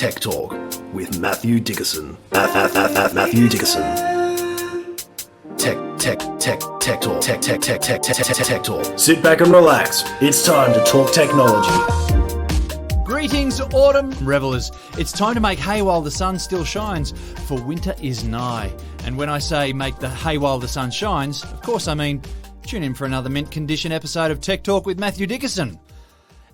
Tech Talk with Matthew Dickerson. Matthew Dickerson. Tech Talk. Sit back and relax. It's time to talk technology. Greetings, autumn revellers. It's time to make hay while the sun still shines, for winter is nigh. And when I say make the hay while the sun shines, of course I mean tune in for another mint condition episode of Tech Talk with Matthew Dickerson.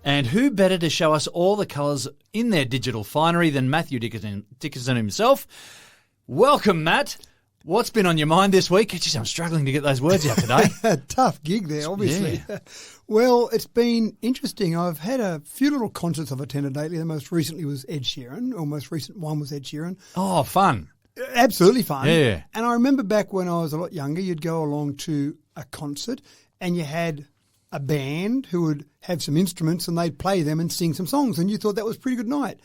And who better to show us all the colours in their digital finery than Matthew Dickerson himself? Welcome, Matt. What's been on your mind this week? Jeez, I'm struggling to get those words out today. Tough gig there, obviously. Yeah. Well, it's been interesting. I've had a few little concerts I've attended lately. The most recently was Ed Sheeran, or most recent one was Ed Sheeran. Oh, fun. Absolutely fun. Yeah. And I remember back when I was a lot younger, you'd go along to a concert and you had a band who would have some instruments and they'd play them and sing some songs, and you thought that was a pretty good night.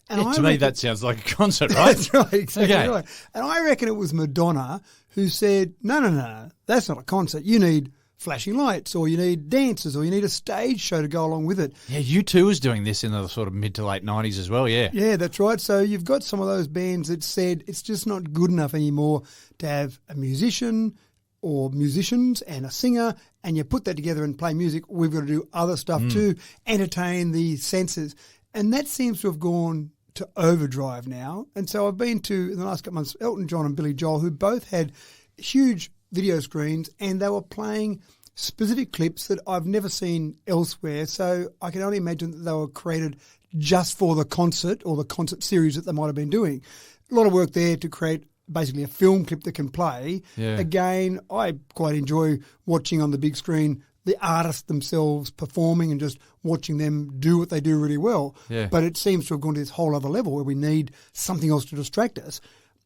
And Yeah, to me, that sounds like a concert, right? That's right, exactly Okay. right. And I reckon it was Madonna who said, no, that's not a concert. You need flashing lights, or you need dancers, or you need a stage show to go along with it. Yeah, U2 was doing this in the sort of mid to late 90s as well, yeah. Yeah, that's right. So you've got some of those bands that said it's just not good enough anymore to have a musician or musicians and a singer, and you put that together and play music. We've got to do other stuff to entertain the senses. And that seems to have gone to overdrive now. And so I've been to, in the last couple of months, Elton John and Billy Joel, who both had huge video screens, and they were playing specific clips that I've never seen elsewhere. So I can only imagine that they were created just for the concert or the concert series that they might have been doing. A lot of work there to create basically a film clip that can play. Yeah. Again, I quite enjoy watching on the big screen the artists themselves performing and just watching them do what they do really well. Yeah. But it seems to have gone to this whole other level where we need something else to distract us.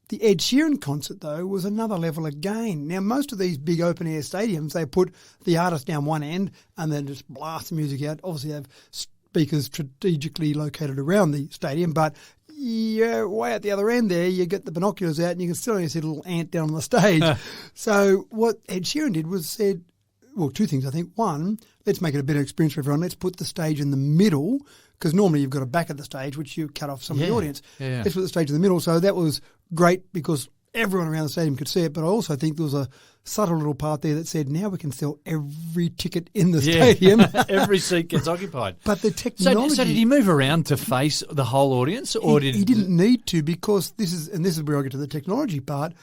The Ed Sheeran concert, though, was another level again. Now, most of these big open-air stadiums, they put the artist down one end and then just blast the music out. Obviously, they have speakers strategically located around the stadium, but way at the other end there, you get the binoculars out and you can still only see a little ant down on the stage. So what Ed Sheeran did was said, well, two things, I think. One, let's make it a better experience for everyone. Let's put the stage in the middle, because normally you've got a back of the stage, which you cut off some of the audience. Yeah. Let's put the stage in the middle. So that was great because everyone around the stadium could see it. But I also think there was a subtle little part there that said, now we can sell every ticket in the stadium. Every seat gets occupied. But the technology... So did he move around to face the whole audience? Or He didn't need to, because this is where I get to the technology part.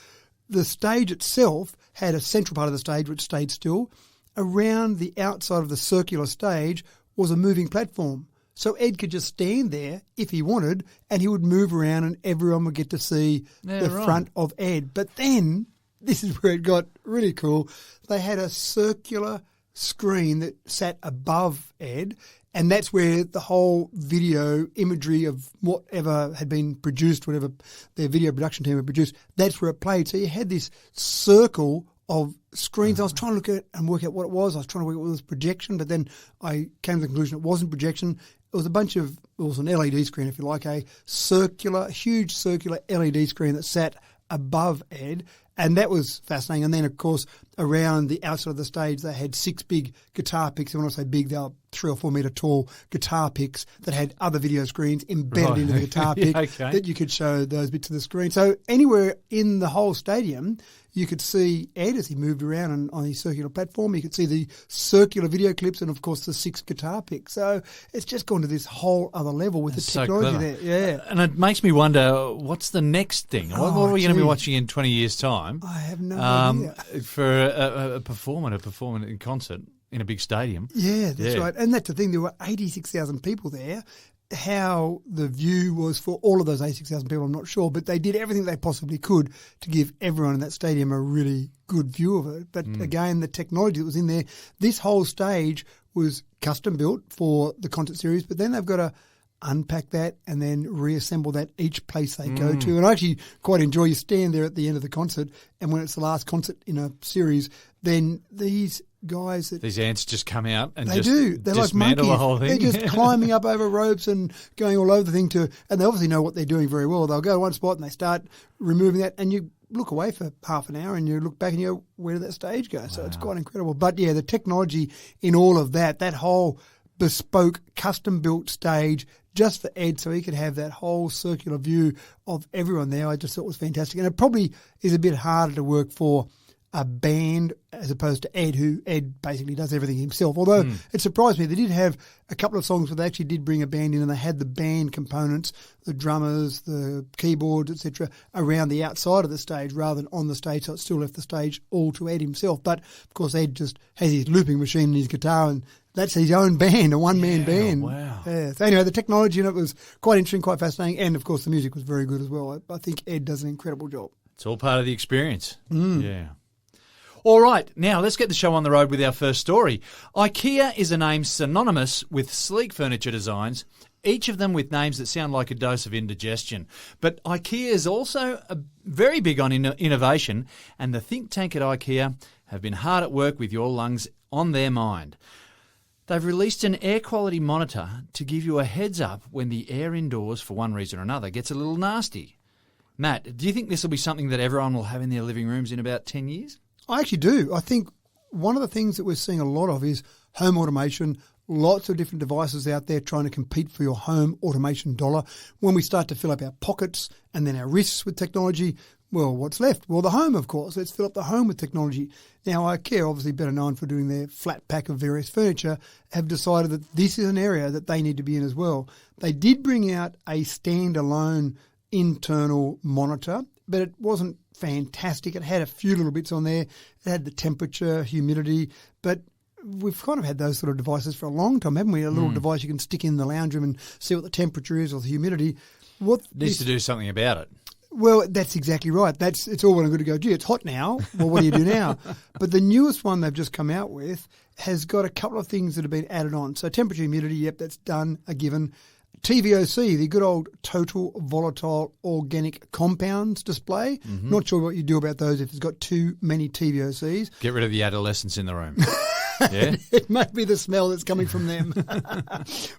The stage itself had a central part of the stage which stayed still. Around the outside of the circular stage was a moving platform. So Ed could just stand there if he wanted, and he would move around and everyone would get to see the front of Ed. But then, this is where it got really cool, they had a circular screen that sat above Ed, and that's where the whole video imagery of whatever had been produced, whatever their video production team had produced, that's where it played. So you had this circle of screens. I was trying to look at and work out what it was. I was trying to work out what was projection, but then I came to the conclusion it wasn't projection. It was it was an LED screen, if you like, a huge circular LED screen that sat above Ed, and that was fascinating. And then, of course, around the outside of the stage, they had 6 big guitar picks. And when I say big, they were 3 or 4 metre tall guitar picks that had other video screens embedded into the guitar pick that you could show those bits of the screen. So anywhere in the whole stadium, you could see Ed as he moved around on his circular platform. You could see the circular video clips and, of course, the 6 guitar picks. So it's just gone to this whole other level with the technology there. Yeah. And it makes me wonder, what's the next thing? What are we going to be watching in 20 years' time? I have no idea. For a performer to perform in concert in a big stadium. Yeah, that's right. And that's the thing. There were 86,000 people there. How the view was for all of those 86,000 people, I'm not sure, but they did everything they possibly could to give everyone in that stadium a really good view of it. But again, the technology that was in there, this whole stage was custom built for the concert series, but then they've got to unpack that and then reassemble that each place they go to. And I actually quite enjoy, you stand there at the end of the concert, and when it's the last concert in a series, then these guys that these ants just come out and they're dismantle like monkeys. the whole thing. They're just climbing up over ropes and going all over the thing and they obviously know what they're doing very well. They'll go to one spot and they start removing that, and you look away for half an hour and you look back and you go, where did that stage go? So it's quite incredible. But yeah, the technology in all of that whole bespoke, custom-built stage just for Ed, so he could have that whole circular view of everyone there. I just thought it was fantastic. And it probably is a bit harder to work for a band as opposed to Ed, who Ed basically does everything himself. Although it surprised me, they did have a couple of songs where they actually did bring a band in, and they had the band components, the drummers, the keyboards, etc., around the outside of the stage rather than on the stage, so it still left the stage all to Ed himself. But of course, Ed just has his looping machine and his guitar, and that's his own band, a one-man band. Wow. Yeah. So anyway, the technology in it was quite interesting, quite fascinating, and of course the music was very good as well. I think Ed does an incredible job. It's all part of the experience. Yeah. All right, now let's get the show on the road with our first story. Ikea is a name synonymous with sleek furniture designs, each of them with names that sound like a dose of indigestion. But Ikea is also very big on innovation, and the think tank at Ikea have been hard at work with your lungs on their mind. They've released an air quality monitor to give you a heads up when the air indoors, for one reason or another, gets a little nasty. Matt, do you think this will be something that everyone will have in their living rooms in about 10 years? I actually do. I think one of the things that we're seeing a lot of is home automation, lots of different devices out there trying to compete for your home automation dollar. When we start to fill up our pockets and then our wrists with technology, well, what's left? Well, the home, of course. Let's fill up the home with technology. Now, IKEA, obviously better known for doing their flat pack of various furniture, have decided that this is an area that they need to be in as well. They did bring out a standalone internal monitor, but it wasn't fantastic. It had a few little bits on there. It had the temperature, humidity, but we've kind of had those sort of devices for a long time, haven't we? A little device you can stick in the lounge room and see what the temperature is or the humidity. What needs to do something about it. Well, that's exactly right. It's all well and good to go, gee, it's hot now. Well, what do you do now? But the newest one they've just come out with has got a couple of things that have been added on. So temperature, humidity, yep, that's done, a given. TVOC, the good old total volatile organic compounds display. Not sure what you do about those if it's got too many TVOCs. Get rid of the adolescents in the room. Yeah, it might be the smell that's coming from them.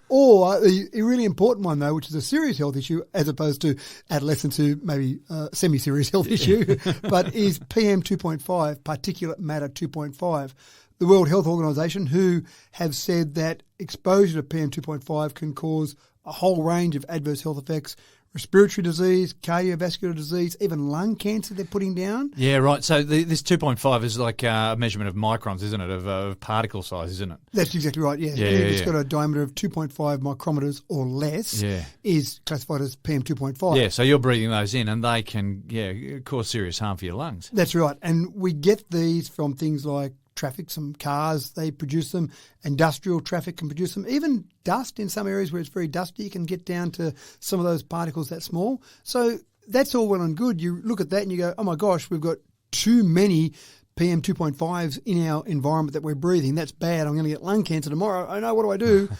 Or a really important one, though, which is a serious health issue as opposed to adolescents who maybe semi-serious health issue, but is PM 2.5, particulate matter 2.5. The World Health Organization, who have said that exposure to PM 2.5 can cause a whole range of adverse health effects, respiratory disease, cardiovascular disease, even lung cancer they're putting down. Yeah, right. So this 2.5 is like a measurement of microns, isn't it, of particle size, isn't it? That's exactly right, yeah. It's got a diameter of 2.5 micrometers or less is classified as PM 2.5. Yeah, so you're breathing those in and they can cause serious harm for your lungs. That's right. And we get these from things like traffic, some cars, they produce them. Industrial traffic can produce them. Even dust in some areas where it's very dusty, you can get down to some of those particles that small. So that's all well and good. You look at that and you go, oh my gosh, we've got too many PM 2.5s in our environment that we're breathing. That's bad. I'm going to get lung cancer tomorrow. I know, what do I do?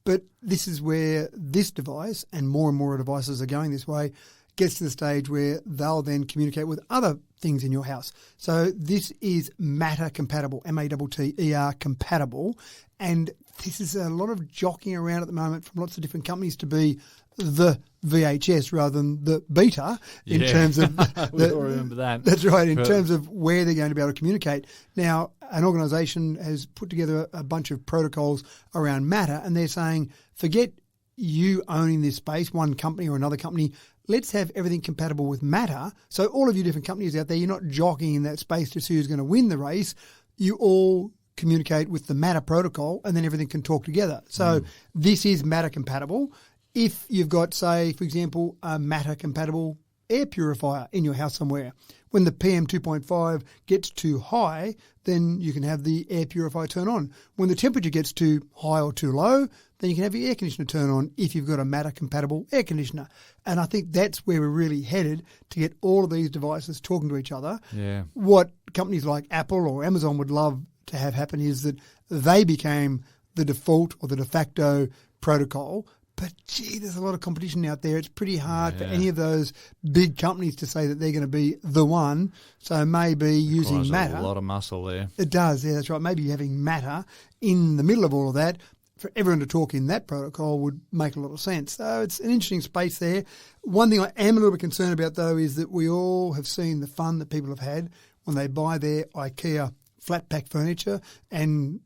But this is where this device, and more devices are going this way, gets to the stage where they'll then communicate with other things in your house. So this is Matter compatible, MATTER compatible, and this is a lot of jockeying around at the moment from lots of different companies to be the VHS rather than the beta in terms of we all remember that. That's right, in terms of where they're going to be able to communicate. Now, an organisation has put together a bunch of protocols around Matter, and they're saying, forget you owning this space, one company or another company. Let's have everything compatible with Matter. So all of you different companies out there, you're not jockeying in that space to see who's going to win the race. You all communicate with the Matter protocol, and then everything can talk together. So this is Matter compatible. If you've got, say, for example, a Matter compatible air purifier in your house somewhere, when the PM 2.5 gets too high, then you can have the air purifier turn on. When the temperature gets too high or too low, then you can have your air conditioner turn on if you've got a Matter-compatible air conditioner. And I think that's where we're really headed, to get all of these devices talking to each other. Yeah. What companies like Apple or Amazon would love to have happen is that they became the default or the de facto protocol. But, gee, there's a lot of competition out there. It's pretty hard for any of those big companies to say that they're going to be the one. So maybe using Matter. A lot of muscle there. It does, yeah, that's right. Maybe having Matter in the middle of all of that, for everyone to talk in that protocol would make a lot of sense. So it's an interesting space there. One thing I am a little bit concerned about, though, is that we all have seen the fun that people have had when they buy their IKEA flat pack furniture and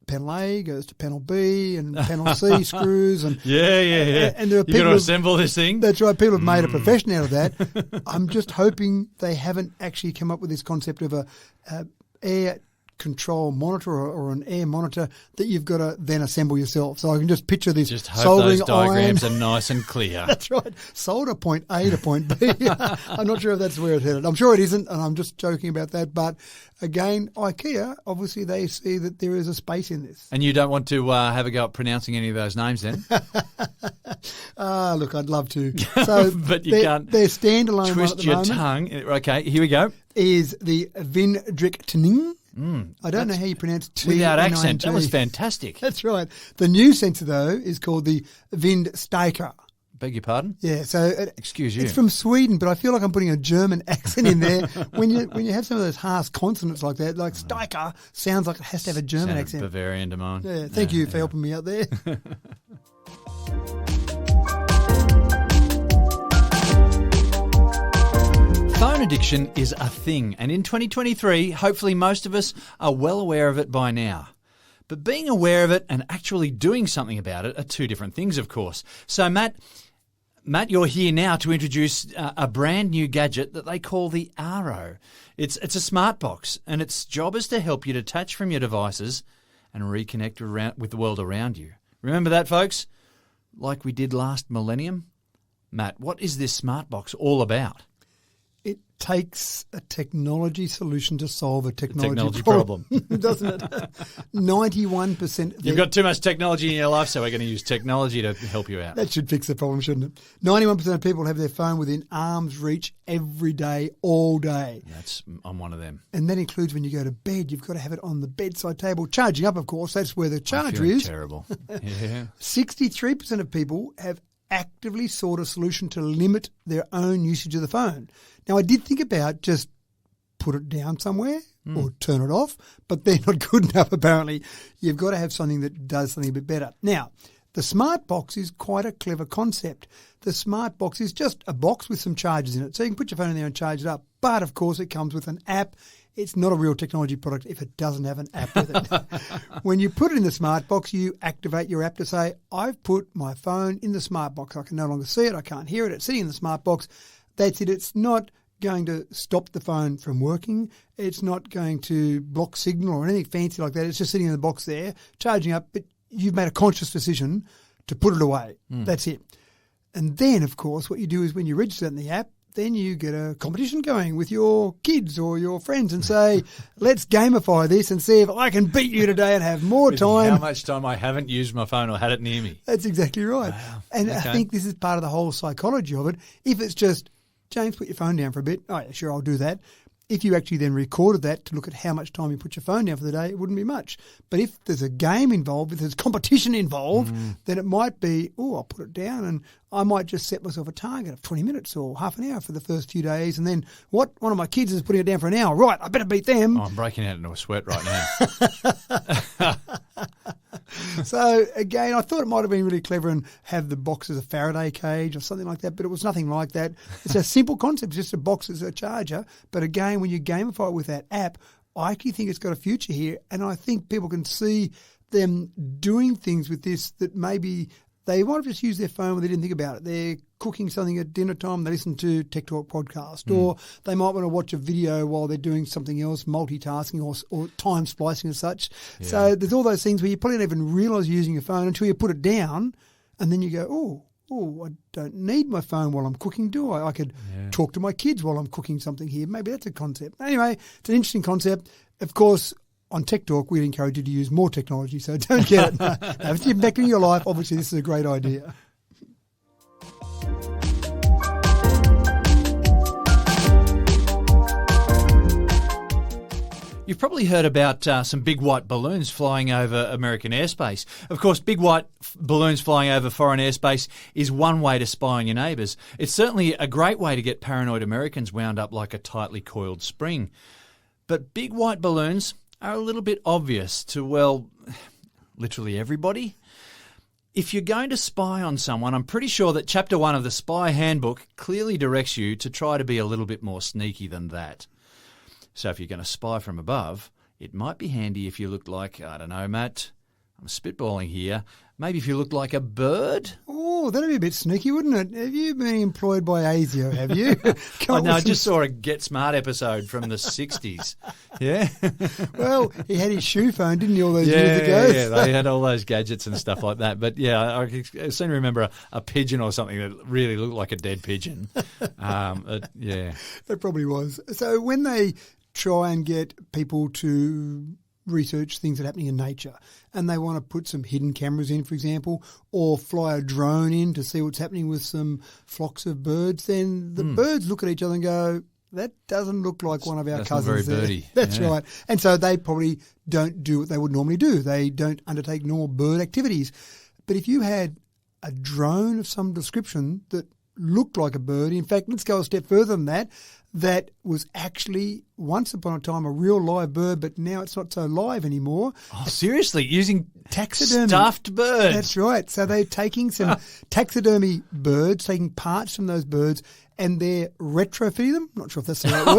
panel A goes to panel B and panel C screws. And Yeah. And there are You got people to who've- assemble this thing. That's right. People have made a profession out of that. I'm just hoping they haven't actually come up with this concept of a air control monitor or an air monitor that you've got to then assemble yourself. So I can just picture this Just hope soldering those diagrams iron. are nice and clear. That's right. Solder point A to point B. I'm not sure if that's where it's headed. I'm sure it isn't, and I'm just joking about that. But again, Ikea, obviously they see that there is a space in this. And you don't want to have a go at pronouncing any of those names then? Look, I'd love to. So But you can't Their standalone one at Twist the your moment tongue. Okay, here we go. is the Vindrichtning. I don't know how you pronounce T. Without accent. N-I-N-G. That was fantastic. That's right. The new sensor, though, is called the Vindsteiker. Beg your pardon? Yeah, so Excuse you. it's from Sweden, but I feel like I'm putting a German accent in there. When you have some of those harsh consonants like that, like Steiker sounds like it has to have a German Sounded accent. Bavarian to mine. Yeah, thank you for helping me out there. Phone addiction is a thing, and in 2023, hopefully most of us are well aware of it by now. But being aware of it and actually doing something about it are two different things, of course. So, Matt, you're here now to introduce a brand new gadget that they call the Aro. It's a smart box, and its job is to help you detach from your devices and reconnect with the world around you. Remember that, folks? Like we did last millennium? Matt, what is this smart box all about? It takes a technology solution to solve a technology problem. doesn't it? 91%. You've got too much technology in your life, so we're going to use technology to help you out. That should fix the problem, shouldn't it? 91% of people have their phone within arm's reach every day, all day. I'm one of them. And that includes when you go to bed. You've got to have it on the bedside table. Charging up, of course. That's where the I'm charger feeling is. terrible. Yeah. 63% of people have actively sought a solution to limit their own usage of the phone. Now, I did think about just put it down somewhere or turn it off, but they're not good enough, apparently. You've got to have something that does something a bit better. Now, the smart box is quite a clever concept. The smart box is just a box with some chargers in it. So you can put your phone in there and charge it up. But, of course, it comes with an app. It's not a real technology product if it doesn't have an app with it. When you put it in the smart box, you activate your app to say, I've put my phone in the smart box. I can no longer see it. I can't hear it. It's sitting in the smart box. That's it. It's not going to stop the phone from working. It's not going to block signal or anything fancy like that. It's just sitting in the box there, charging up. But you've made a conscious decision to put it away. That's it. And then, of course, what you do is when you register in the app, then you get a competition going with your kids or your friends and say, let's gamify this and see if I can beat you today and have more time. How much time I haven't used my phone or had it near me. That's exactly right. Wow. And Okay. I think this is part of the whole psychology of it. If it's just, James, put your phone down for a bit. Oh, yeah, sure, I'll do that. If you actually then recorded that to look at how much time you put your phone down for the day, it wouldn't be much. But if there's a game involved, if there's competition involved, then it might be, I'll put it down and I might just set myself a target of 20 minutes or half an hour for the first few days. And then one of my kids is putting it down for an hour. Right, I better beat them. Oh, I'm breaking out into a sweat right now. So, again, I thought it might have been really clever and have the box as a Faraday cage or something like that, but it was nothing like that. It's a simple concept, it's just a box as a charger. But again, when you gamify it with that app, I actually think it's got a future here, and I think people can see them doing things with this that maybe they might have just used their phone when they didn't think about it. They're cooking something at dinner time, they listen to Tech Talk podcast, or they might want to watch a video while they're doing something else, multitasking or time splicing and such. Yeah. So there's all those things where you probably don't even realise you're using your phone until you put it down, and then you go, I don't need my phone while I'm cooking, do I? I could talk to my kids while I'm cooking something here. Maybe that's a concept. Anyway, it's an interesting concept. Of course, on Tech Talk, we'd encourage you to use more technology, so don't get it. No, if you're back in your life, obviously this is a great idea. You've probably heard about some big white balloons flying over American airspace. Of course, big white balloons flying over foreign airspace is one way to spy on your neighbours. It's certainly a great way to get paranoid Americans wound up like a tightly coiled spring. But big white balloons are a little bit obvious to, well, literally everybody. If you're going to spy on someone, I'm pretty sure that Chapter 1 of the Spy Handbook clearly directs you to try to be a little bit more sneaky than that. So if you're going to spy from above, it might be handy if you looked like, I don't know, Matt, I'm spitballing here. Maybe if you look like a bird? Oh, that'd be a bit sneaky, wouldn't it? Have you been employed by ASIO, have you? Oh, no, I just saw a Get Smart episode from the 60s. Yeah? Well, he had his shoe phone, didn't he, all those years ago? Yeah, they had all those gadgets and stuff like that. But, yeah, I seem to remember a pigeon or something that really looked like a dead pigeon. Yeah. It probably was. So when they try and get people to research things that are happening in nature and they want to put some hidden cameras in, for example, or fly a drone in to see what's happening with some flocks of birds, then the birds look at each other and go, that doesn't look like one of our That's cousins. not very there. birdie. That's Yeah. right. And so they probably don't do what they would normally do. They don't undertake normal bird activities. But if you had a drone of some description that looked like a bird, in fact, let's go a step further than that, that was actually once upon a time a real live bird, but now it's not so live anymore. Oh, seriously? Using Taxidermy. stuffed birds? That's right. So they're taking some taxidermy birds, taking parts from those birds, and they're retrofitting them. Not sure if that's the right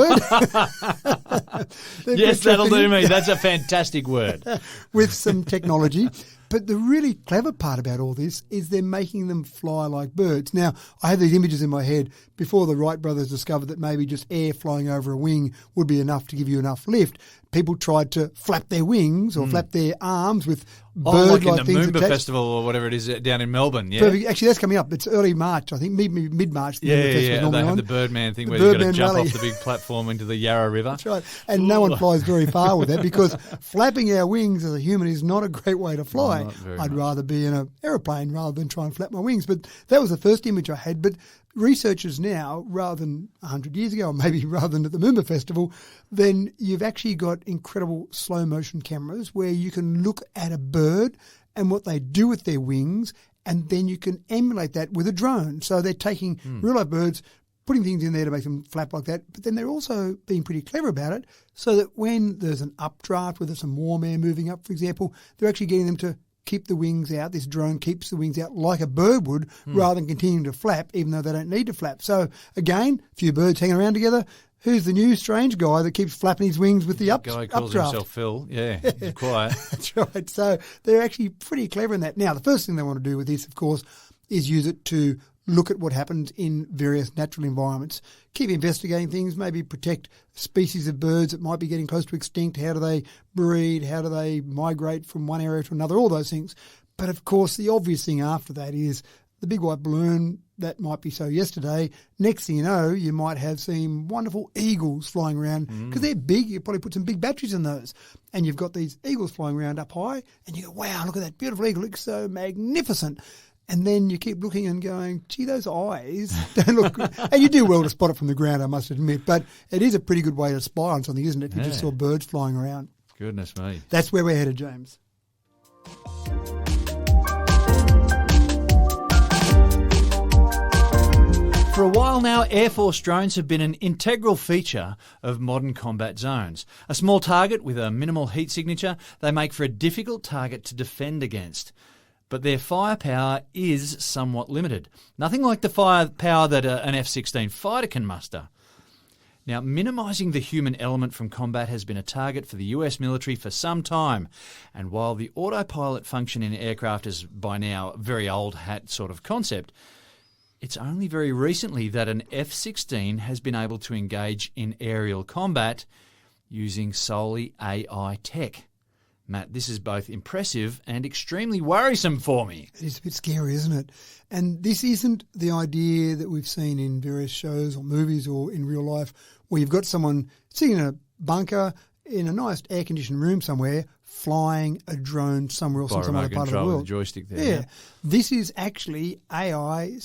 word. They're Yes, that'll do retrofitting me. That's a fantastic word. with some technology. But the really clever part about all this is they're making them fly like birds. Now, I have these images in my head before the Wright brothers discovered that maybe just air flying over a wing would be enough to give you enough lift. People tried to flap their wings or flap their arms with Like bird-like in the things Moomba attached. Festival or whatever it is down in Melbourne, yeah? Perfect. Actually, that's coming up. It's early March, I think, mid-March. The Moomba Festival's Yeah. They normally have on. the Birdman thing The where you've got to Birdman jump rally. off the big platform into the Yarra River. That's right. And no one flies very far with that because flapping our wings as a human is not a great way to fly. Not very I'd much. rather be in an aeroplane rather than try and flap my wings. But that was the first image I had. But researchers now, rather than 100 years ago, or maybe rather than at the Moomba Festival, then you've actually got incredible slow motion cameras where you can look at a bird and what they do with their wings, and then you can emulate that with a drone. So they're taking real life birds, putting things in there to make them flap like that, but then they're also being pretty clever about it so that when there's an updraft, whether some warm air moving up, for example, they're actually getting them to keep the wings out. This drone keeps the wings out like a bird would rather than continuing to flap, even though they don't need to flap. So again, a few birds hanging around together. Who's the new strange guy that keeps flapping his wings with the Guy calls updraft? himself Phil. Yeah, he's quiet. That's right. So they're actually pretty clever in that. Now, the first thing they want to do with this, of course, is use it to look at what happens in various natural environments. Keep investigating things, maybe protect species of birds that might be getting close to extinct. How do they breed? How do they migrate from one area to another? All those things. But, of course, the obvious thing after that is the big white balloon. That might be so yesterday. Next thing you know, you might have seen wonderful eagles flying around because they're big. You probably put some big batteries in those. And you've got these eagles flying around up high and you go, wow, look at that beautiful eagle. It looks so magnificent. And then you keep looking and going, gee, those eyes don't look good. And you do well to spot it from the ground, I must admit. But it is a pretty good way to spy on something, isn't it, if you just saw birds flying around. Goodness me. That's where we're headed, James. For a while now, Air Force drones have been an integral feature of modern combat zones. A small target with a minimal heat signature, they make for a difficult target to defend against. But their firepower is somewhat limited. Nothing like the firepower that an F-16 fighter can muster. Now, minimising the human element from combat has been a target for the US military for some time. And while the autopilot function in aircraft is by now a very old hat sort of concept, it's only very recently that an F-16 has been able to engage in aerial combat using solely AI tech. Matt, this is both impressive and extremely worrisome for me. It is a bit scary, isn't it? And this isn't the idea that we've seen in various shows or movies or in real life where you've got someone sitting in a bunker in a nice air-conditioned room somewhere flying a drone somewhere else By in some other remote part of the control with world. the joystick there. Yeah. This is actually AI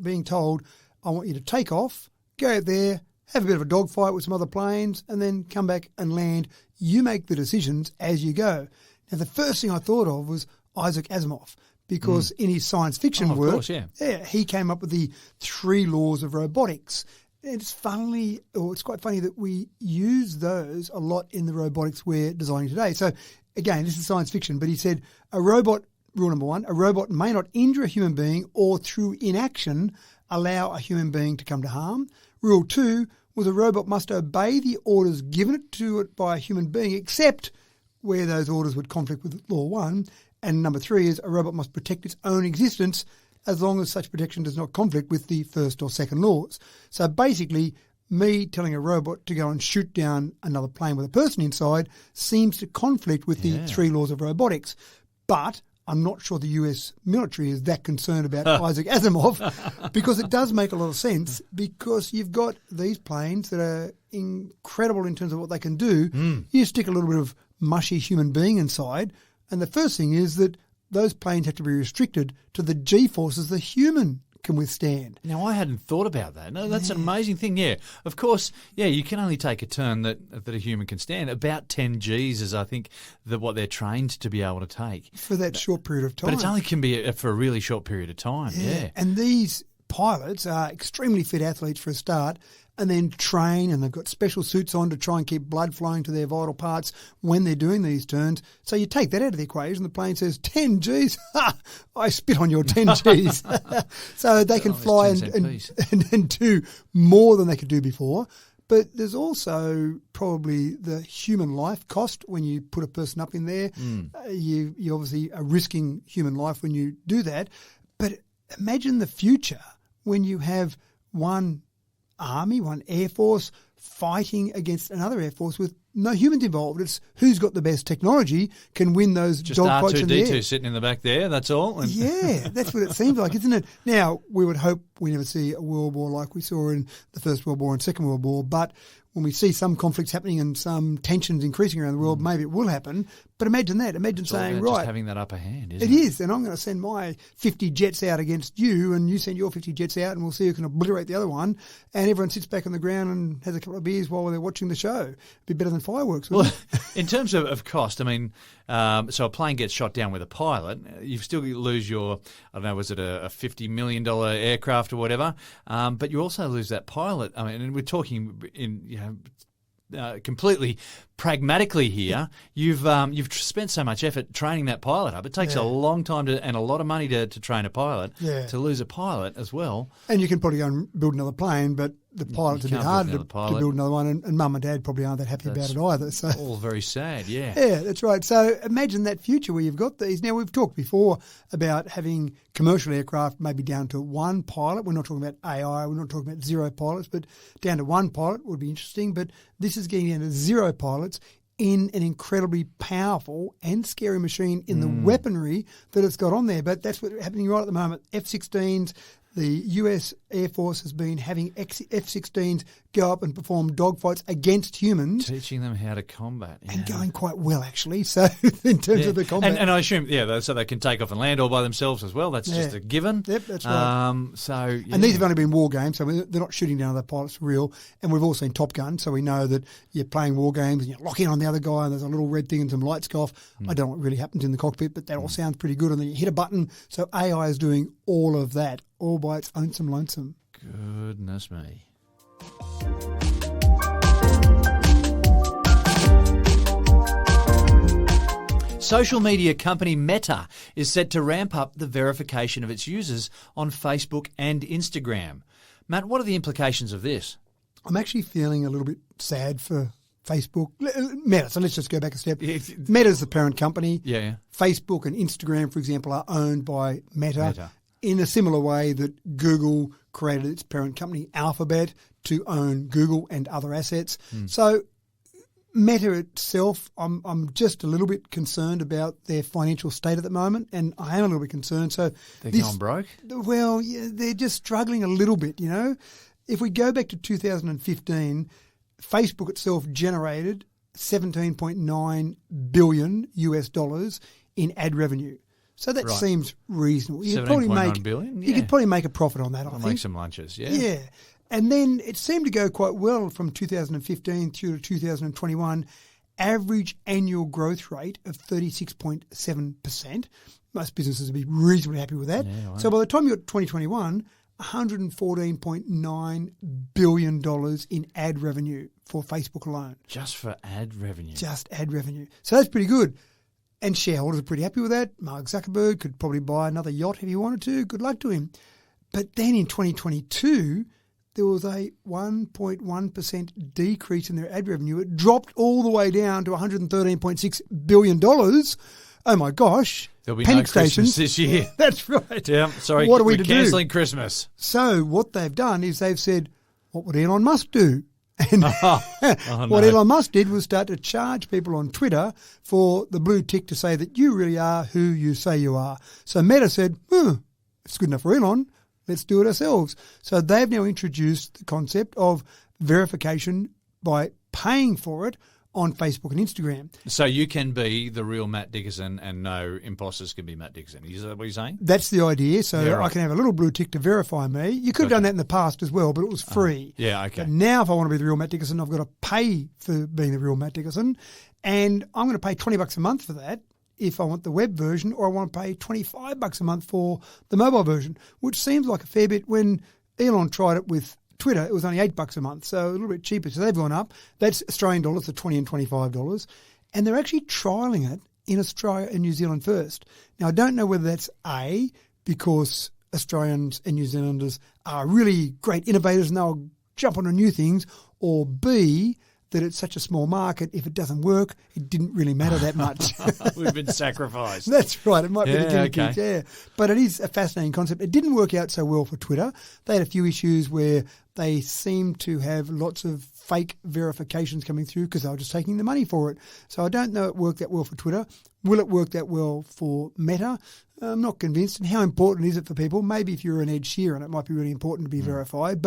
being told, I want you to take off, go out there, have a bit of a dogfight with some other planes, and then come back and land. You make the decisions as you go. Now, the first thing I thought of was Isaac Asimov, because in his science fiction work, course, yeah. he came up with the 3 laws of robotics. It's quite funny that we use those a lot in the robotics we're designing today. So, again, this is science fiction, but he said rule number 1, a robot may not injure a human being or through inaction allow a human being to come to harm. Rule 2 was a robot must obey the orders given to it by a human being, except where those orders would conflict with law 1. And number 3 is a robot must protect its own existence as long as such protection does not conflict with the first or second laws. So basically, me telling a robot to go and shoot down another plane with a person inside seems to conflict with the 3 laws of robotics. But I'm not sure the US military is that concerned about Isaac Asimov, because it does make a lot of sense, because you've got these planes that are incredible in terms of what they can do. You stick a little bit of mushy human being inside, and the first thing is that those planes have to be restricted to the G-forces the human can withstand. Now, I hadn't thought about that. No, that's an amazing thing. Yeah, of course. Yeah, you can only take a turn that a human can stand. About 10 Gs is, I think, what they're trained to be able to take For that short period of time. But it only can be for a really short period of time. Yeah. And these pilots are extremely fit athletes for a start, and then train, and they've got special suits on to try and keep blood flowing to their vital parts when they're doing these turns. So you take that out of the equation, the plane says, 10 Gs? Ha! I spit on your 10 Gs. So they can fly and do more than they could do before. But there's also probably the human life cost when you put a person up in there. You obviously are risking human life when you do that. But imagine the future when you have one army, one air force fighting against another air force with no humans involved. It's who's got the best technology can win those dogfights in the air. Just R2-D2 sitting in the back there, that's all. Yeah, that's what it seems like, isn't it? Now, we would hope we never see a world war like we saw in the First World War and Second World War, but when we see some conflicts happening and some tensions increasing around the world, maybe it will happen. But imagine that. Imagine saying, right, just having that upper hand, isn't it? It is, and I'm going to send my 50 jets out against you, and you send your 50 jets out, and we'll see who can obliterate the other one. And everyone sits back on the ground and has a couple of beers while they're watching the show. It'd be better than fireworks, wouldn't it? In terms of cost, I mean, so a plane gets shot down with a pilot, you still lose your, I don't know, was it a $50 million aircraft or whatever, but you also lose that pilot. I mean, and we're talking in, completely pragmatically here. You've spent so much effort training that pilot up. It takes a long time and a lot of money to train a pilot. To lose a pilot as well. And you can probably go and build another plane, but the pilot's a bit harder to build another one, and mum and dad probably aren't that happy about it either. So all very sad, yeah. Yeah, that's right. So imagine that future where you've got these. Now, we've talked before about having commercial aircraft maybe down to one pilot. We're not talking about AI, we're not talking about 0 pilots, but down to one pilot would be interesting. But this is getting down to 0 pilots in an incredibly powerful and scary machine in the weaponry that it's got on there. But that's what's happening right at the moment. F-16s, the US Air Force has been having F-16s go up and perform dogfights against humans. Teaching them how to combat. Yeah. And going quite well, actually, so in terms of the combat. And I assume, so they can take off and land all by themselves as well. That's just a given. Yep, that's right. And these have only been war games, so they're not shooting down other pilots for real. And we've all seen Top Gun, so we know that you're playing war games and you're locking on the other guy and there's a little red thing and some lights go off. I don't know what really happens in the cockpit, but that all sounds pretty good. And then you hit a button. So AI is doing all of that, all by its own lonesome. Goodness me. Social media company Meta is set to ramp up the verification of its users on Facebook and Instagram. Matt, what are the implications of this? I'm actually feeling a little bit sad for Facebook. Meta, so let's just go back a step. Meta's the parent company. Yeah. Facebook and Instagram, for example, are owned by Meta. In a similar way that Google created its parent company Alphabet to own Google and other assets. So Meta itself, I'm just a little bit concerned about their financial state at the moment, and I am a little bit concerned. So they're going broke? Well, yeah, they're just struggling a little bit, you know. If we go back to 2015, Facebook itself generated $17.9 billion US in ad revenue. So that seems reasonable. You could probably you could probably make a profit on that, I think. Make some lunches, yeah. Yeah. And then it seemed to go quite well from 2015 through to 2021. Average annual growth rate of 36.7%. Most businesses would be reasonably happy with that. Yeah, so by the time you're at 2021, $114.9 billion in ad revenue for Facebook alone. Just for ad revenue? Just ad revenue. So that's pretty good. And shareholders are pretty happy with that. Mark Zuckerberg could probably buy another yacht if he wanted to. Good luck to him. But then in 2022, there was a 1.1% decrease in their ad revenue. It dropped all the way down to $113.6 billion. oh my gosh, There'll be panic no Christmas stations this year. That's right. Yeah, sorry. What are we we're to do? cancelling Christmas. So what they've done is they've said, what would Elon Musk do? And no. what Elon Musk did was start to charge people on Twitter for the blue tick to say that you really are who you say you are. So Meta said, it's good enough for Elon, let's do it ourselves. So they've now introduced the concept of verification by paying for it on Facebook and Instagram. So you can be the real Matt Dickerson and no imposters can be Matt Dickerson. Is that what you're saying? That's the idea. So Yeah, right. I can have a little blue tick to verify me. You could have done that in the past as well, but it was free. Yeah, okay. But now if I want to be the real Matt Dickerson, I've got to pay for being the real Matt Dickerson. And I'm going to pay $20 a month for that if I want the web version, or I want to pay $25 a month for the mobile version, which seems like a fair bit. When Elon tried it with Twitter, it was only $8 a month, so a little bit cheaper. So they've gone up. That's Australian dollars, the $20 and $25. And they're actually trialling it in Australia and New Zealand first. Now, I don't know whether that's A, because Australians and New Zealanders are really great innovators and they'll jump onto new things, or B, that it's such a small market, if it doesn't work, it didn't really matter that much. We've been sacrificed. That's right. It might be the Yeah, guinea pigs, okay. yeah. But it is a fascinating concept. It didn't work out so well for Twitter. They had a few issues where they seemed to have lots of fake verifications coming through because they were just taking the money for it. So I don't know it worked that well for Twitter. Will it work that well for Meta? I'm not convinced. And how important is it for people? Maybe if you're an Ed Sheeran, it might be really important to be verified.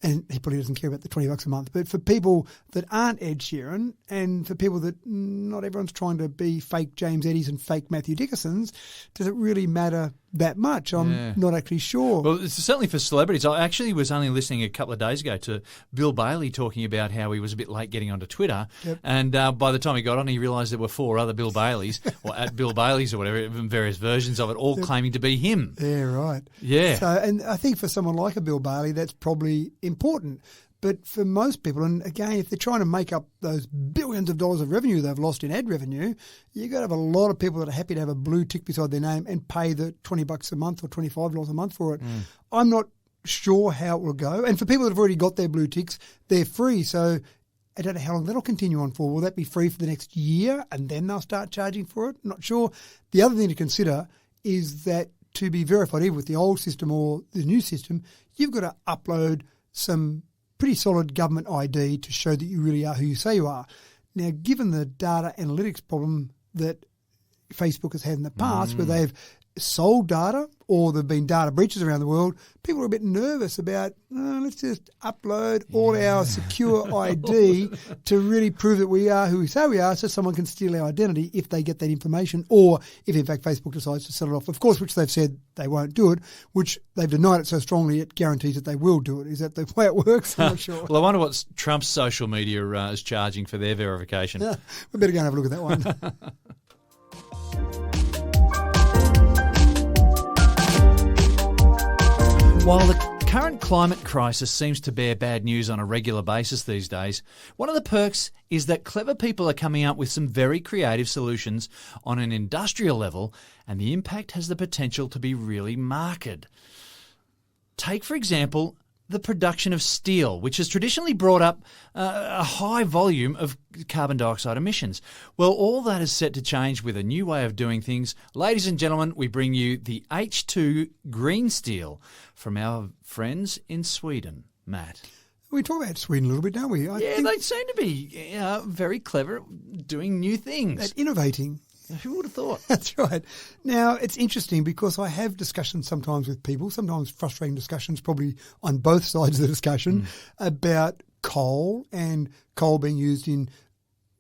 And he probably doesn't care about the $20 a month. But for people that aren't Ed Sheeran, and for people that not everyone's trying to be fake James Eddies and fake Matthew Dickersons, does it really matter that much? I'm not actually sure. Well, it's certainly for celebrities. I actually was only listening a couple of days ago to Bill Bailey talking about how he was a bit late getting onto Twitter. Yep. And by the time he got on, he realised there were 4 other Bill Baileys, or at Bill Bailey's or whatever, various versions of it, all claiming to be him. Yeah, right. Yeah. So, and I think for someone like a Bill Bailey, that's probably important. But for most people, and again, if they're trying to make up those billions of dollars of revenue they've lost in ad revenue, you've got to have a lot of people that are happy to have a blue tick beside their name and pay the $20 a month or $25 a month for it. I'm not sure how it will go. And for people that have already got their blue ticks, they're free. So I don't know how long that'll continue on for. Will that be free for the next year and then they'll start charging for it? Not sure. The other thing to consider is that to be verified, either with the old system or the new system, you've got to upload some pretty solid government ID to show that you really are who you say you are. Now, given the data analytics problem that Facebook has had in the past, where they've sold data or there have been data breaches around the world, people are a bit nervous about, let's just upload all our secure ID to really prove that we are who we say we are, so someone can steal our identity if they get that information, or if in fact Facebook decides to sell it off, of course, which they've said they won't do it, which they've denied it so strongly it guarantees that they will do it. Is that the way it works? I'm not sure. Well, I wonder what Trump's social media is charging for their verification. We better go and have a look at that one. While the current climate crisis seems to bear bad news on a regular basis these days, one of the perks is that clever people are coming up with some very creative solutions on an industrial level, and the impact has the potential to be really marked. Take, for example, the production of steel, which has traditionally brought up a high volume of carbon dioxide emissions. Well, all that is set to change with a new way of doing things. Ladies and gentlemen, we bring you the H2 green steel from our friends in Sweden. Matt. We talk about Sweden a little bit, don't we? I think They seem to be very clever at doing new things. at innovating. Who would have thought? That's right. Now, it's interesting because I have discussions sometimes with people, sometimes frustrating discussions, probably on both sides of the discussion, about coal and coal being used in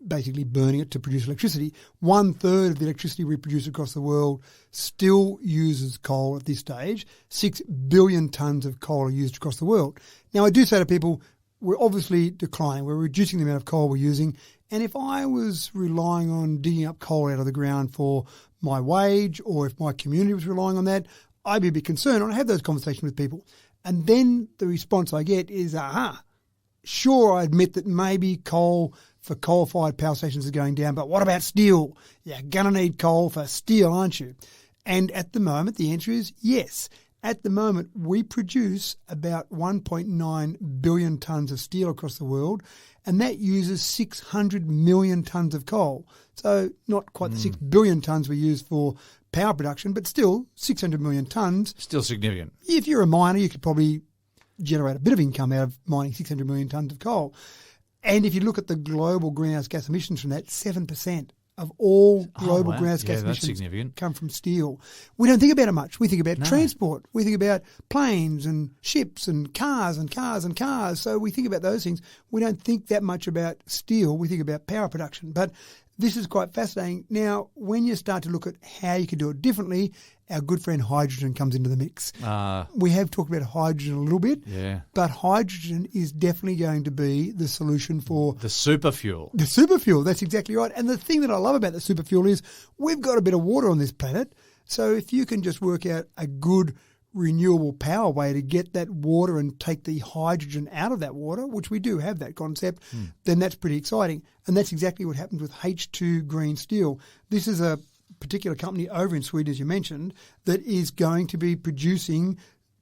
basically burning it to produce electricity. 1/3 of the electricity we produce across the world still uses coal at this stage. 6 billion tonnes of coal are used across the world. Now, I do say to people, we're obviously declining. We're reducing the amount of coal we're using. And if I was relying on digging up coal out of the ground for my wage, or if my community was relying on that, I'd be a bit concerned. And I have those conversations with people. And then the response I get is, sure, I admit that maybe coal for coal-fired power stations is going down, but what about steel? You're going to need coal for steel, aren't you? And at the moment, the answer is yes. at the moment, we produce about 1.9 billion tonnes of steel across the world, and that uses 600 million tonnes of coal. So not quite the 6 billion tonnes we use for power production, but still 600 million tonnes. Still significant. If you're a miner, you could probably generate a bit of income out of mining 600 million tonnes of coal. And if you look at the global greenhouse gas emissions from that, 7% of all global greenhouse gas emissions come from steel. We don't think about it much. We think about transport. We think about planes and ships and cars and cars and cars. So we think about those things. We don't think that much about steel. We think about power production. But this is quite fascinating. Now, when you start to look at how you can do it differently, our good friend hydrogen comes into the mix. We have talked about hydrogen a little bit, but hydrogen is definitely going to be the solution for... the super fuel. The super fuel, that's exactly right. And the thing that I love about the super fuel is we've got a bit of water on this planet, so if you can just work out a good renewable power way to get that water and take the hydrogen out of that water, which we do have that concept, then that's pretty exciting. And that's exactly what happens with H2 Green Steel. This is a particular company over in Sweden, as you mentioned, that is going to be producing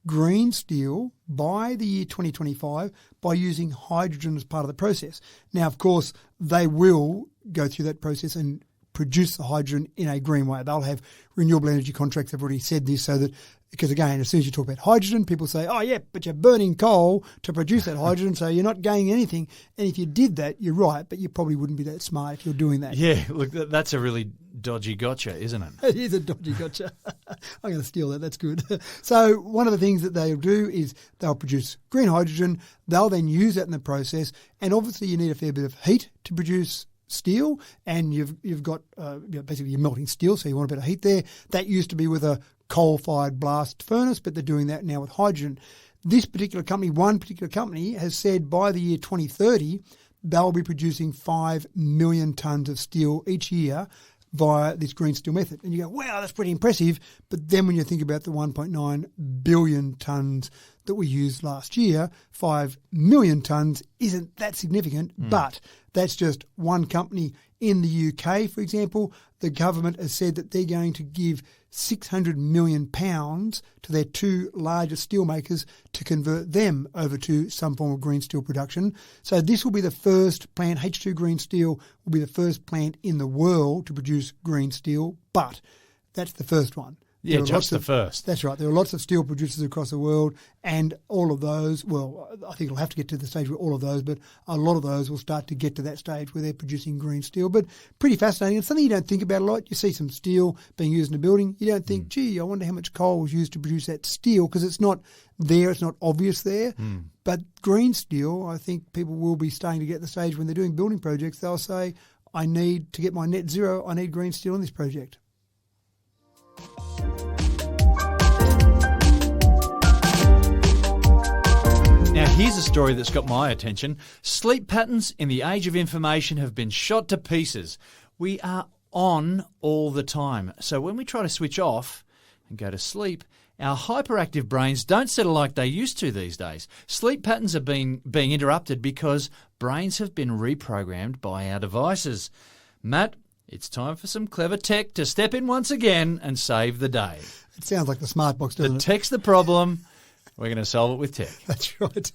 green steel by the year 2025 by using hydrogen as part of the process. Now, of course, they will go through that process and produce the hydrogen in a green way. They'll have renewable energy contracts. I've already said this so that, because again, as soon as you talk about hydrogen, people say, oh yeah, but you're burning coal to produce that hydrogen, so you're not gaining anything. And if you did that, you're right, but you probably wouldn't be that smart if you're doing that. Yeah, look, that's a really dodgy gotcha, isn't it? It is a dodgy gotcha. I'm going to steal that. That's good. So one of the things that they'll do is they'll produce green hydrogen. They'll then use that in the process. And obviously you need a fair bit of heat to produce steel, and you've got basically you're melting steel, so you want a bit of heat there. That used to be with a coal-fired blast furnace, but they're doing that now with hydrogen. This particular company, one particular company, has said by the year 2030 they'll be producing 5 million tonnes of steel each year via this green steel method. And you go, wow, that's pretty impressive. But then when you think about the 1.9 billion tonnes that we used last year, 5 million tonnes isn't that significant, but that's just one company. In the UK, for example, the government has said that they're going to give £600 million to their two largest steelmakers to convert them over to some form of green steel production. So this will be the first plant, H2 Green Steel will be the first plant in the world to produce green steel, but that's the first one. Yeah, just the first. That's right. There are lots of steel producers across the world, and all of those, well, I think it'll have to get to the stage where all of those, but a lot of those will start to get to that stage where they're producing green steel. But pretty fascinating. It's something you don't think about a lot. You see some steel being used in a building. You don't think, gee, I wonder how much coal was used to produce that steel, because it's not there, it's not obvious there. But green steel, I think people will be starting to get to the stage when they're doing building projects, they'll say, I need to get my net zero, I need green steel in this project. Now, here's a story that's got my attention. Sleep patterns in the age of information have been shot to pieces. We are on all the time. So when we try to switch off and go to sleep, our hyperactive brains don't settle like they used to these days. Sleep patterns are being interrupted because brains have been reprogrammed by our devices. Matt, it's time for some clever tech to step in once again and save the day. It sounds like the smart box, doesn't it? The tech's the problem. We're going to solve it with tech. That's right.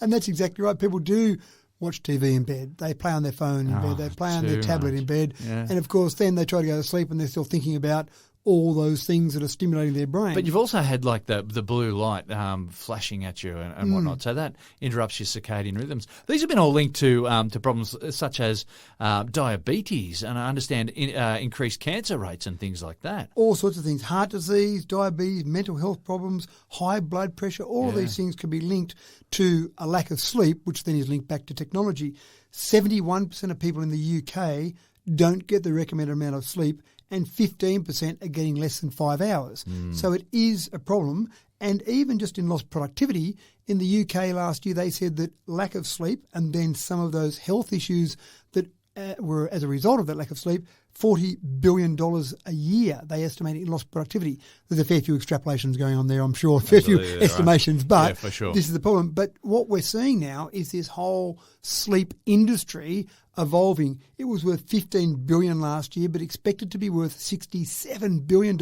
And that's exactly right. People do watch TV in bed. They play on their phone in bed. They play on their tablet in bed. Yeah. And, of course, then they try to go to sleep and they're still thinking about all those things that are stimulating their brain. But you've also had like the blue light flashing at you and whatnot, so that interrupts your circadian rhythms. These have been all linked to problems such as diabetes, and I understand increased cancer rates and things like that. All sorts of things, heart disease, diabetes, mental health problems, high blood pressure, all of these things can be linked to a lack of sleep, which then is linked back to technology. 71% of people in the UK don't get the recommended amount of sleep, and 15% are getting less than 5 hours. So it is a problem. And even just in lost productivity, in the UK last year, they said that lack of sleep and then some of those health issues that were as a result of that lack of sleep, $40 billion a year, they estimate in lost productivity. There's a fair few extrapolations going on there, I'm sure, a fair few estimations, but for sure. This is the problem. But what we're seeing now is this whole sleep industry evolving. It was worth $15 billion last year, but expected to be worth $67 billion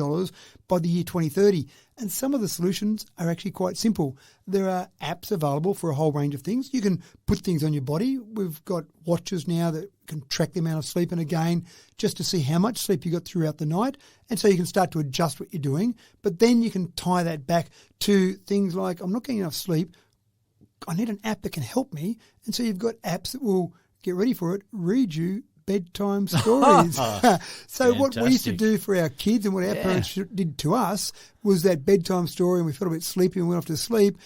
by the year 2030. And some of the solutions are actually quite simple. There are apps available for a whole range of things. You can put things on your body. We've got watches now that can track the amount of sleep, and again, just to see how much sleep you got throughout the night. And so you can start to adjust what you're doing. But then you can tie that back to things like, I'm not getting enough sleep. I need an app that can help me. And so you've got apps that will, get ready for it, read you bedtime stories. So what we used to do for our kids and what our parents did to us was that bedtime story, and we felt a bit sleepy and went off to sleep.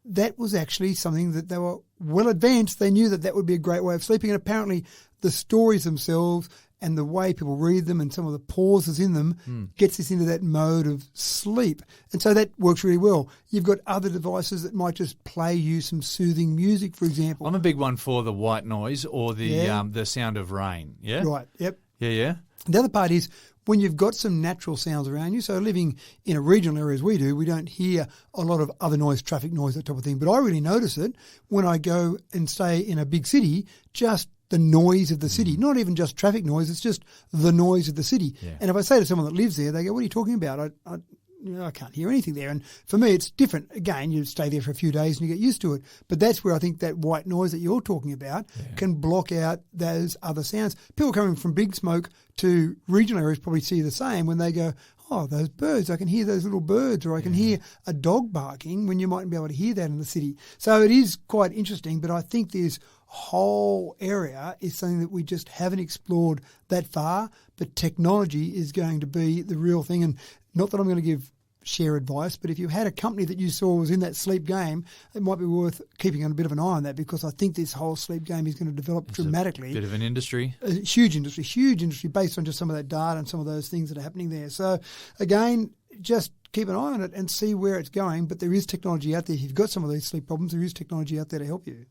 That was actually something that they were well advanced. They knew that that would be a great way of sleeping. And apparently the stories themselves and the way people read them and some of the pauses in them gets us into that mode of sleep. And so that works really well. You've got other devices that might just play you some soothing music, for example. I'm a big one for the white noise or the sound of rain. Yeah? Right, yep. Yeah. The other part is when you've got some natural sounds around you. So living in a regional area as we do, we don't hear a lot of other noise, traffic noise, that type of thing. But I really notice it when I go and stay in a big city, just the noise of the city, not even just traffic noise, it's just the noise of the city. Yeah. And if I say to someone that lives there, they go, what are you talking about? I can't hear anything there. And for me, it's different. Again, you stay there for a few days and you get used to it. But that's where I think that white noise that you're talking about can block out those other sounds. People coming from big smoke to regional areas probably see the same when they go, oh, those birds, I can hear those little birds, or I can hear a dog barking when you mightn't be able to hear that in the city. So it is quite interesting, but I think this whole area is something that we just haven't explored that far, but technology is going to be the real thing. And not that I'm going to share advice, but if you had a company that you saw was in that sleep game, it might be worth keeping a bit of an eye on that, because I think this whole sleep game is going to develop dramatically. A bit of an industry. A huge industry based on just some of that data and some of those things that are happening there. So again, just keep an eye on it and see where it's going. But there is technology out there. If you've got some of these sleep problems, there is technology out there to help you.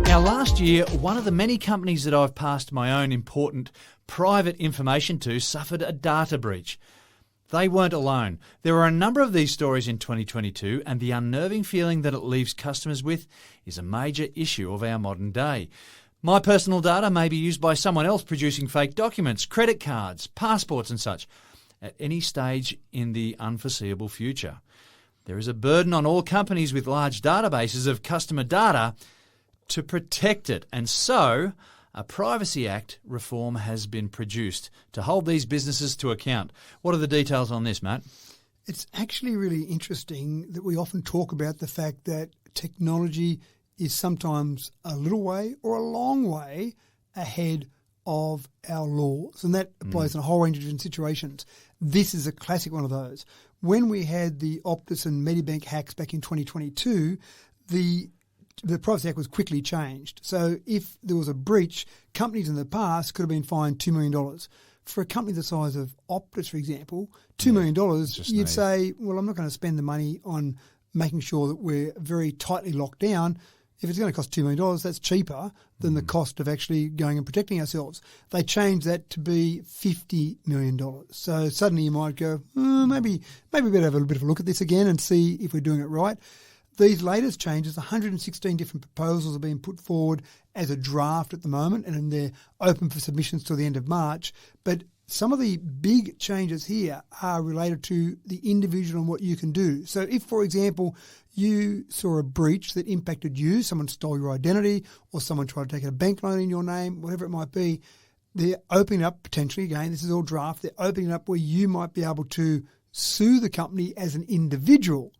Now, last year, one of the many companies that I've passed my own important private information to suffered a data breach. They weren't alone. There are a number of these stories in 2022, and the unnerving feeling that it leaves customers with is a major issue of our modern day. My personal data may be used by someone else producing fake documents, credit cards, passports and such, at any stage in the unforeseeable future. There is a burden on all companies with large databases of customer data to protect it, and so a Privacy Act reform has been produced to hold these businesses to account. What are the details on this, Matt? It's actually really interesting that we often talk about the fact that technology is sometimes a little way or a long way ahead of our laws, and that applies in a whole range of different situations. This is a classic one of those. When we had the Optus and Medibank hacks back in 2022, the Privacy Act was quickly changed. So if there was a breach, companies in the past could have been fined $2 million. For a company the size of Optus, for example, $2 million, you'd say, well, I'm not going to spend the money on making sure that we're very tightly locked down. If it's going to cost $2 million, that's cheaper than the cost of actually going and protecting ourselves. They changed that to be $50 million. So suddenly you might go, maybe we better have a little bit of a look at this again and see if we're doing it right. These latest changes, 116 different proposals are being put forward as a draft at the moment, and they're open for submissions till the end of March. But some of the big changes here are related to the individual and what you can do. So if, for example, you saw a breach that impacted you, someone stole your identity or someone tried to take a bank loan in your name, whatever it might be, they're opening up potentially, again, this is all draft, they're opening up where you might be able to sue the company as an individual.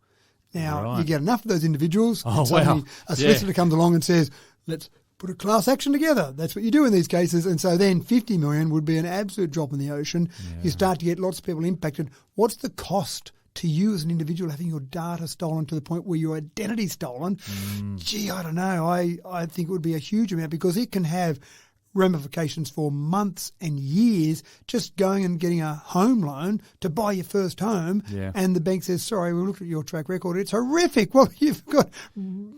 Now, you get enough of those individuals, and suddenly a solicitor comes along and says, let's put a class action together. That's what you do in these cases. And so then $50 million would be an absolute drop in the ocean. Yeah. You start to get lots of people impacted. What's the cost to you as an individual having your data stolen to the point where your identity's stolen? Gee, I don't know. I think it would be a huge amount, because it can have ramifications for months and years, just going and getting a home loan to buy your first home, and the bank says, sorry, we looked at your track record, it's horrific. Well, you've got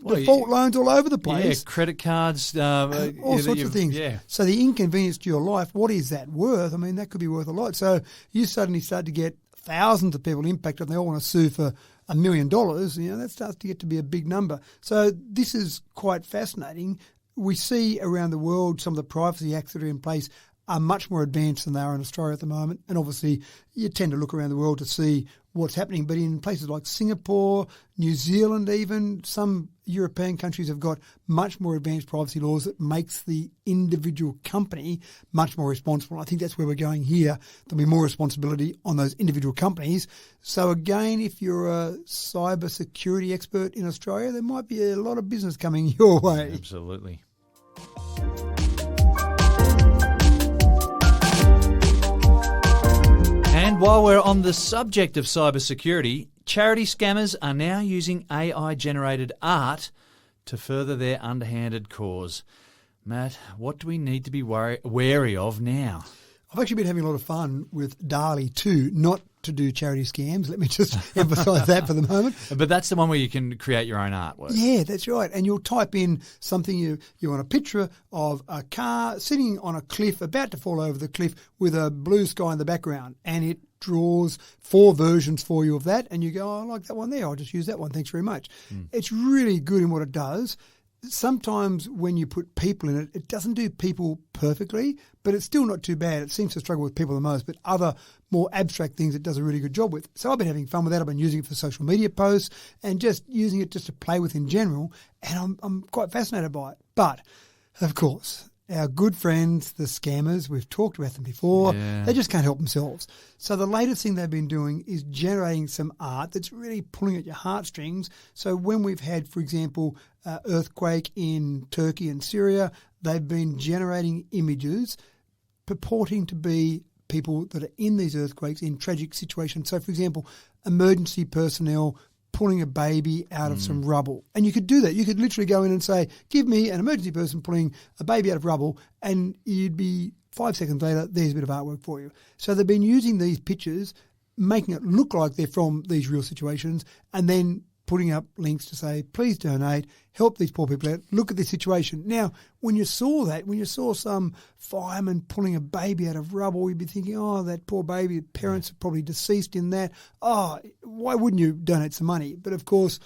default loans all over the place. Yeah, credit cards. All sorts of things. Yeah. So the inconvenience to your life, what is that worth? I mean, that could be worth a lot. So you suddenly start to get thousands of people impacted and they all want to sue for $1 million, that starts to get to be a big number. So this is quite fascinating. We see around the world some of the privacy acts that are in place are much more advanced than they are in Australia at the moment. And obviously you tend to look around the world to see what's happening. But in places like Singapore, New Zealand even, some European countries have got much more advanced privacy laws that makes the individual company much more responsible. I think that's where we're going here. There'll be more responsibility on those individual companies. So again, if you're a cyber security expert in Australia, there might be a lot of business coming your way. Absolutely. And while we're on the subject of cybersecurity, charity scammers are now using AI-generated art to further their underhanded cause. Matt, what do we need to be wary of now? I've actually been having a lot of fun with DALL-E 2, not to do charity scams. Let me just emphasise that for the moment. But that's the one where you can create your own artwork. Yeah, that's right. And you'll type in something you want a picture of a car sitting on a cliff, about to fall over the cliff with a blue sky in the background. And it draws 4 versions for you of that. And you go, oh, I like that one there. I'll just use that one. Thanks very much. It's really good in what it does. Sometimes when you put people in it, it doesn't do people perfectly, but it's still not too bad. It seems to struggle with people the most, but other more abstract things it does a really good job with. So I've been having fun with that. I've been using it for social media posts and just using it just to play with in general, and I'm quite fascinated by it. But, of course, our good friends, the scammers, we've talked about them before, they just can't help themselves. So the latest thing they've been doing is generating some art that's really pulling at your heartstrings. So when we've had, for example, earthquake in Turkey and Syria, they've been generating images purporting to be people that are in these earthquakes in tragic situations. So, for example, emergency personnel pulling a baby out of some rubble. And you could do that. You could literally go in and say, give me an emergency person pulling a baby out of rubble, and you'd be 5 seconds later, there's a bit of artwork for you. So they've been using these pictures, making it look like they're from these real situations, and then putting up links to say, please donate, help these poor people out, look at this situation. Now, when you saw that, when you saw some fireman pulling a baby out of rubble, you'd be thinking, oh, that poor baby, parents are probably deceased in that. Oh, why wouldn't you donate some money? But, of course,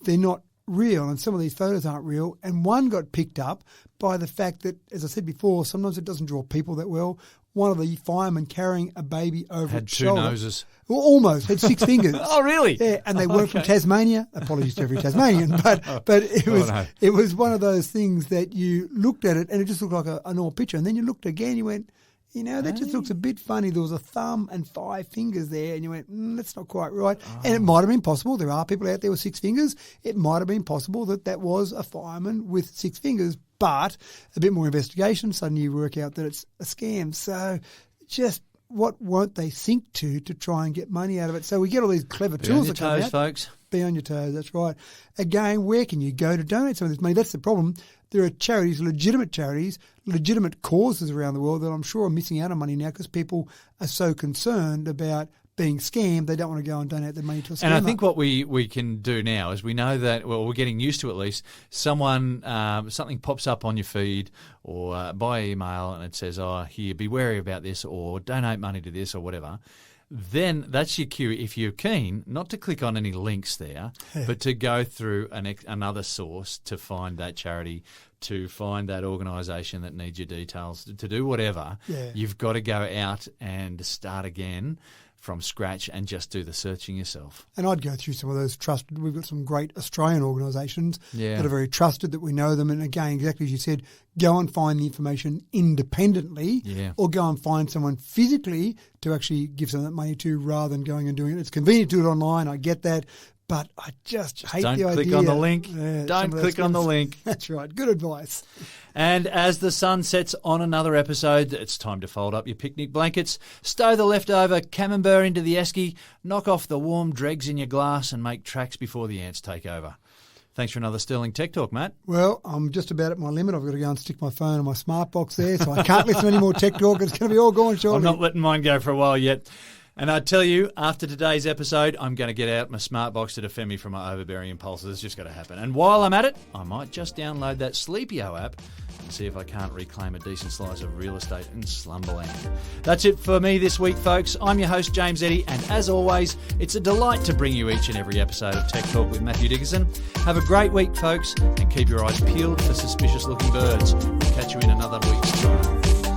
they're not real, and some of these photos aren't real. And one got picked up by the fact that, as I said before, sometimes it doesn't draw people that well. One of the firemen carrying a baby over its shoulder. Had 2 noses. Well, almost. Had 6 fingers. Oh, really? Yeah, and they weren't from Tasmania. Apologies to every Tasmanian, but it was one of those things that you looked at it and it just looked like a normal picture. And then you looked again, you went, that just looks a bit funny. There was a thumb and 5 fingers there, and you went, that's not quite right. And it might have been possible. There are people out there with 6 fingers. It might have been possible that was a fireman with 6 fingers, but a bit more investigation, suddenly you work out that it's a scam. So just what won't they think to try and get money out of it? So we get all these clever tools that come out. Be on your toes, folks. Be on your toes, that's right. Again, where can you go to donate some of this money? That's the problem. There are charities, legitimate causes around the world that I'm sure are missing out on money now because people are so concerned about being scammed, they don't want to go and donate their money to a scammer. And I think what we can do now is we know that, well, we're getting used to at least, something pops up on your feed or by email and it says, oh, here, be wary about this or donate money to this or whatever. Then that's your cue, if you're keen, not to click on any links there, but to go through another source to find that charity, to find that organisation that needs your details, to do whatever. Yeah. You've got to go out and start again from scratch and just do the searching yourself. And I'd go through some of those trusted. We've got some great Australian organisations that are very trusted, that we know them. And again, exactly as you said, go and find the information independently or go and find someone physically to actually give some of that money to rather than going and doing it. It's convenient to do it online. I get that. But I just hate the idea. Don't click on the link. Don't click on the link. That's right. Good advice. And as the sun sets on another episode, it's time to fold up your picnic blankets, stow the leftover camembert into the esky, knock off the warm dregs in your glass and make tracks before the ants take over. Thanks for another Sterling Tech Talk, Matt. Well, I'm just about at my limit. I've got to go and stick my phone on my smart box there, so I can't listen to any more Tech Talk. It's going to be all gone shortly. I'm not letting mine go for a while yet. And I tell you, after today's episode, I'm going to get out my smart box to defend me from my overbearing impulses. It's just got to happen. And while I'm at it, I might just download that Sleepio app and see if I can't reclaim a decent slice of real estate in Slumberland. That's it for me this week, folks. I'm your host, James Eddy, and as always, it's a delight to bring you each and every episode of Tech Talk with Matthew Dickinson. Have a great week, folks, and keep your eyes peeled for suspicious-looking birds. We'll catch you in another week's time.